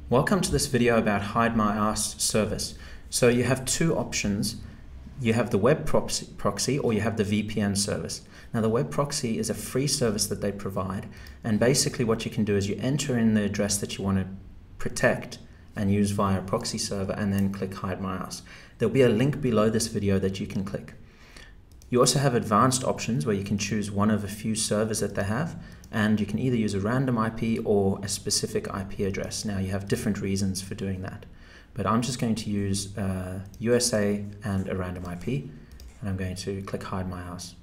Welcome to this video about HideMyAss service. So you have two options. You have the web proxy or you have the VPN service. Now the web proxy is a free service that they provide, and basically what you can do is you enter in the address that you want to protect and use via a proxy server and then click HideMyAss. There'll be a link below this video that you can click. You also have advanced options where you can choose one of a few servers that they have, and you can either use a random IP or a specific IP address. Now you have different reasons for doing that, but I'm just going to use USA and a random IP, and I'm going to click HideMyAss.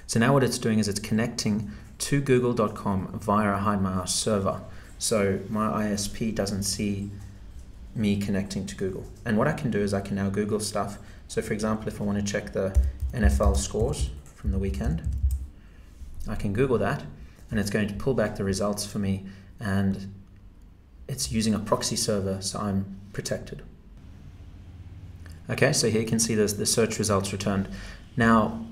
So now what it's doing is it's connecting to google.com via a HideMyAss server. So my ISP doesn't see me connecting to Google. And what I can do is I can now Google stuff. So for example, if I want to check the NFL scores from the weekend, I can Google that and it's going to pull back the results for me, and it's using a proxy server, so I'm protected. Okay, so here you can see the search results returned. Now,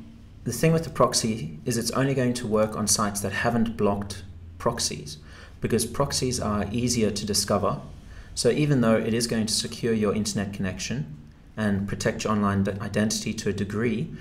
the thing with the proxy is it's only going to work on sites that haven't blocked proxies, because proxies are easier to discover. So even though it is going to secure your internet connection and protect your online identity to a degree,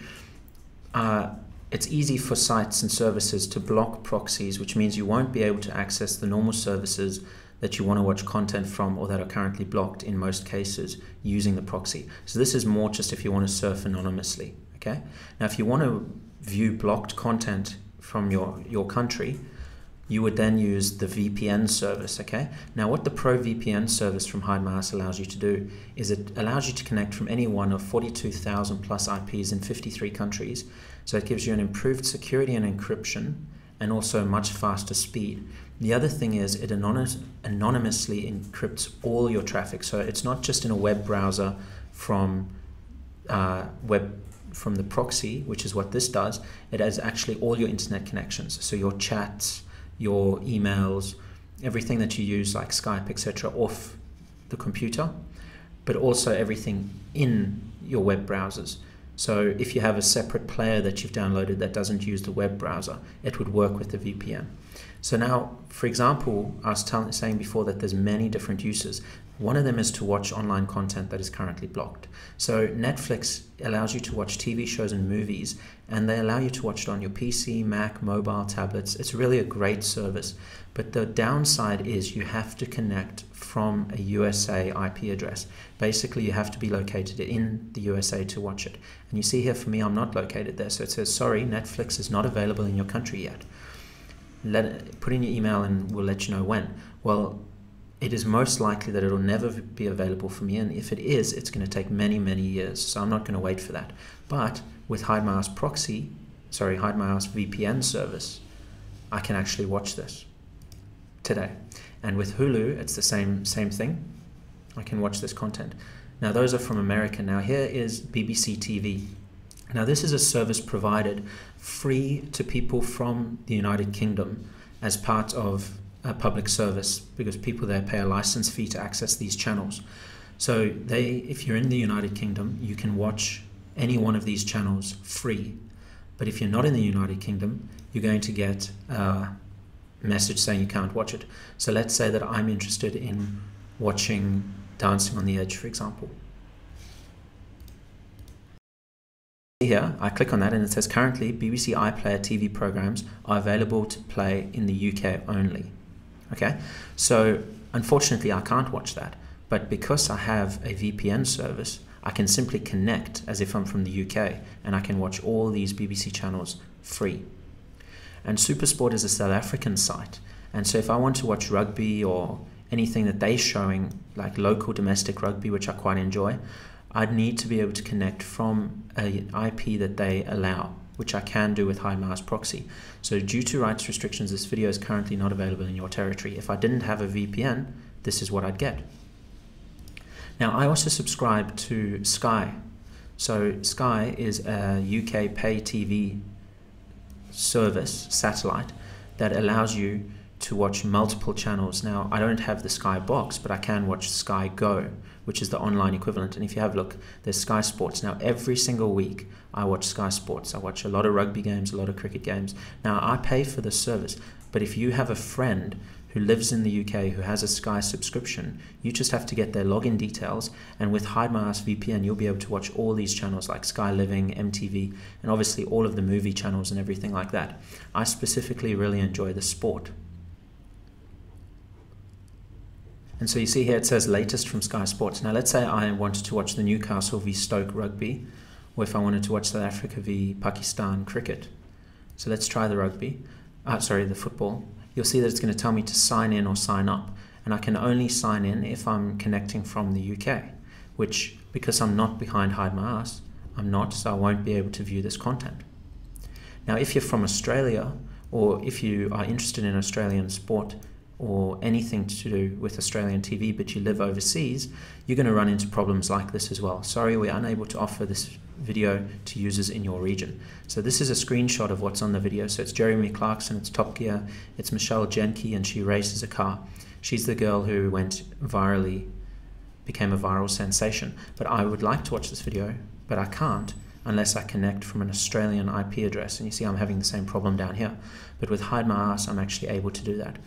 it's easy for sites and services to block proxies, which means you won't be able to access the normal services that you want to watch content from or that are currently blocked in most cases using the proxy. So this is more just if you want to surf anonymously. Okay. Now, if you want to view blocked content from your country, you would then use the VPN service. Okay. Now, what the Pro VPN service from HideMyAss allows you to do is it allows you to connect from any one of 42,000 plus IPs in 53 countries. So it gives you an improved security and encryption, and also much faster speed. The other thing is it anonymously encrypts all your traffic. So it's not just in a web browser from the proxy, which is what this does. It has actually all your internet connections. So your chats, your emails, everything that you use like Skype, etc., off the computer, but also everything in your web browsers. So if you have a separate player that you've downloaded that doesn't use the web browser, it would work with the VPN. So now, for example, I was saying before that there's many different uses. One of them is to watch online content that is currently blocked. So Netflix allows you to watch TV shows and movies, and they allow you to watch it on your PC, Mac, mobile, tablets. It's really a great service. But the downside is you have to connect from a USA IP address. Basically, you have to be located in the USA to watch it. And you see here for me, I'm not located there. So it says, sorry, Netflix is not available in your country yet. Put in your email and we'll let you know when. Well, it is most likely that it'll never be available for me, and if it is, it's going to take many, many years, so I'm not going to wait for that. But with HideMyAss HideMyAss VPN service, I can actually watch this today. And with Hulu, it's the same thing. I can watch this content. Now, those are from America. Now, here is BBC TV. Now, this is a service provided free to people from the United Kingdom as part of a public service, because people there pay a license fee to access these channels. So if you're in the United Kingdom, you can watch any one of these channels free. But if you're not in the United Kingdom, you're going to get a message saying you can't watch it. So let's say that I'm interested in watching Dancing on the Edge, for example. Here, I click on that and it says currently BBC iPlayer TV programs are available to play in the UK only. Okay, so unfortunately I can't watch that, but because I have a VPN service, I can simply connect as if I'm from the UK, and I can watch all these BBC channels free. And Supersport is a South African site, and so if I want to watch rugby or anything that they're showing, like local domestic rugby, which I quite enjoy, I'd need to be able to connect from an IP that they allow, which I can do with HideMyAss proxy. So due to rights restrictions, this video is currently not available in your territory. If I didn't have a VPN, this is what I'd get. Now, I also subscribe to Sky. So Sky is a UK pay TV service, satellite, that allows you to watch multiple channels. Now, I don't have the Sky box, but I can watch Sky Go, which is the online equivalent. And if you have a look, there's Sky Sports. Now, every single week, I watch Sky Sports. I watch a lot of rugby games, a lot of cricket games. Now, I pay for this service, but if you have a friend who lives in the UK, who has a Sky subscription. You just have to get their login details, and with HideMyAss VPN, you'll be able to watch all these channels like Sky Living, MTV, and obviously all of the movie channels and everything like that. I specifically really enjoy the sport. And so you see here it says latest from Sky Sports. Now let's say I wanted to watch the Newcastle v Stoke rugby, or if I wanted to watch South Africa v Pakistan cricket. So let's try the rugby, the football. You'll see that it's going to tell me to sign in or sign up, and I can only sign in if I'm connecting from the UK, which, because I'm not behind HideMyAss, I'm not, so I won't be able to view this content. Now if you're from Australia, or if you are interested in Australian sport or anything to do with Australian TV but you live overseas, you're going to run into problems like this as well. Sorry, we're unable to offer this video to users in your region. So this is a screenshot of what's on the video. So it's Jeremy Clarkson, it's Top Gear, it's Michelle Jenke, and she races a car. She's the girl who became a viral sensation. But I would like to watch this video, but I can't unless I connect from an Australian IP address. And you see I'm having the same problem down here. But with HideMyAss, I'm actually able to do that.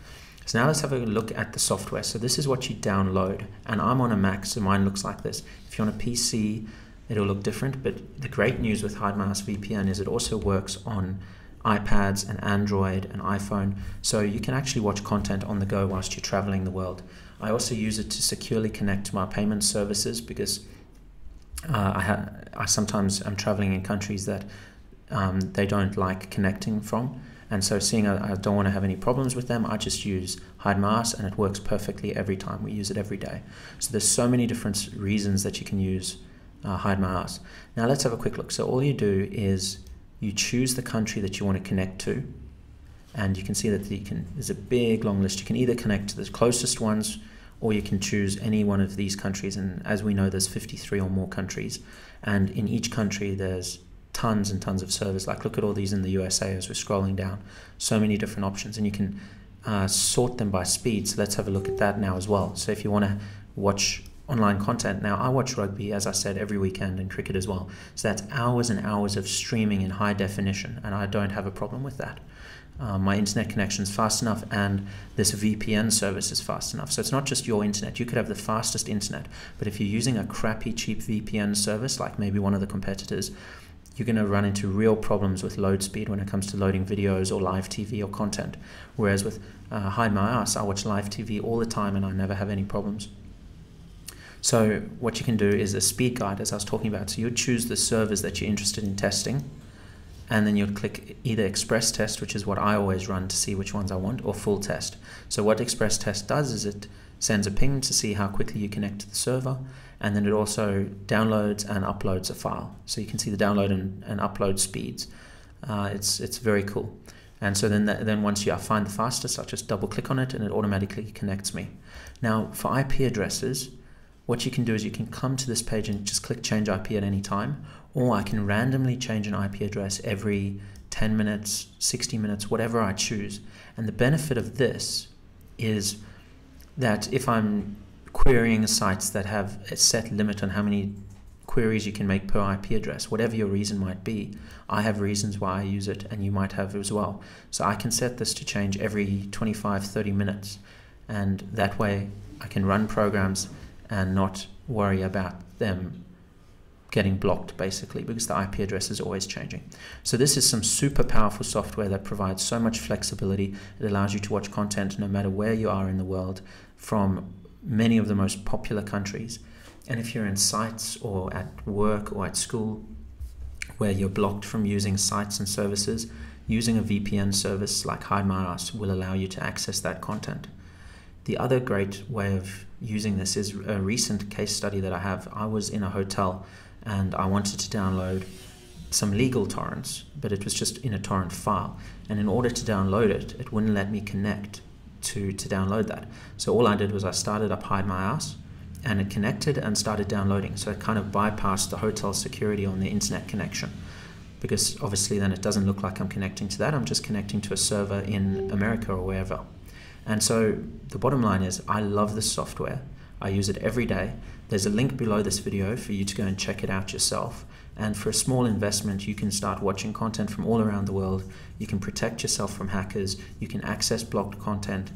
So now let's have a look at the software. So this is what you download, and I'm on a Mac, so mine looks like this. If you're on a PC, it'll look different, but the great news with HideMyAss VPN is it also works on iPads and Android and iPhone, so you can actually watch content on the go whilst you're traveling the world. I also use it to securely connect to my payment services because I sometimes am traveling in countries that they don't like connecting from. And so seeing I don't want to have any problems with them, I just use HideMyAss, and it works perfectly every time. We use it every day. So there's so many different reasons that you can use HideMyAss. Now let's have a quick look. So all you do is you choose the country that you want to connect to, and you can see that there's a big long list. You can either connect to the closest ones, or you can choose any one of these countries. And as we know, there's 53 or more countries, and in each country there's tons and tons of servers. Like look at all these in the USA as we're scrolling down. So many different options, and you can sort them by speed. So let's have a look at that now as well. So if you want to watch online content, now I watch rugby, as I said, every weekend, and cricket as well. So that's hours and hours of streaming in high definition, and I don't have a problem with that. My internet connection is fast enough, and this VPN service is fast enough. So it's not just your internet. You could have the fastest internet, but if you're using a crappy, cheap VPN service, like maybe one of the competitors, you're going to run into real problems with load speed when it comes to loading videos or live TV or content. Whereas with HideMyAss, I watch live TV all the time and I never have any problems. So what you can do is a speed guide, as I was talking about. So you'd choose the servers that you're interested in testing, and then you'd click either Express Test, which is what I always run to see which ones I want, or Full Test. So what Express Test does is it sends a ping to see how quickly you connect to the server, and then it also downloads and uploads a file. So you can see the download and upload speeds. It's very cool. And so then once I find the fastest, I just double click on it and it automatically connects me. Now for IP addresses, what you can do is you can come to this page and just click change IP at any time, or I can randomly change an IP address every 10 minutes, 60 minutes, whatever I choose. And the benefit of this is that if I'm querying sites that have a set limit on how many queries you can make per IP address, whatever your reason might be, I have reasons why I use it, and you might have as well. So I can set this to change every 25, 30 minutes, and that way I can run programs and not worry about them getting blocked, basically, because the IP address is always changing. So this is some super powerful software that provides so much flexibility. It allows you to watch content no matter where you are in the world from many of the most popular countries. And if you're in sites or at work or at school where you're blocked from using sites and services, using a VPN service like HideMyAss will allow you to access that content. The other great way of using this is a recent case study that I have. I was in a hotel and I wanted to download some legal torrents, but it was just in a torrent file. And in order to download it, it wouldn't let me connect to download that. So all I did was I started up HideMyAss, and it connected and started downloading. So it kind of bypassed the hotel security on the internet connection, because obviously then it doesn't look like I'm connecting to that. I'm just connecting to a server in America or wherever. And so the bottom line is I love this software. I use it every day. There's a link below this video for you to go and check it out yourself. And for a small investment, you can start watching content from all around the world. You can protect yourself from hackers. You can access blocked content.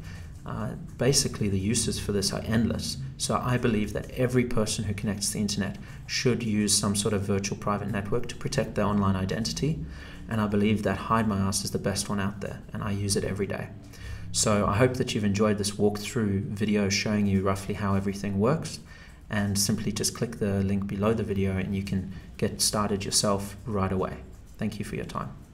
Basically, the uses for this are endless. So I believe that every person who connects to the internet should use some sort of virtual private network to protect their online identity. And I believe that HideMyAss is the best one out there, and I use it every day. So I hope that you've enjoyed this walkthrough video showing you roughly how everything works. And simply just click the link below the video and you can get started yourself right away. Thank you for your time.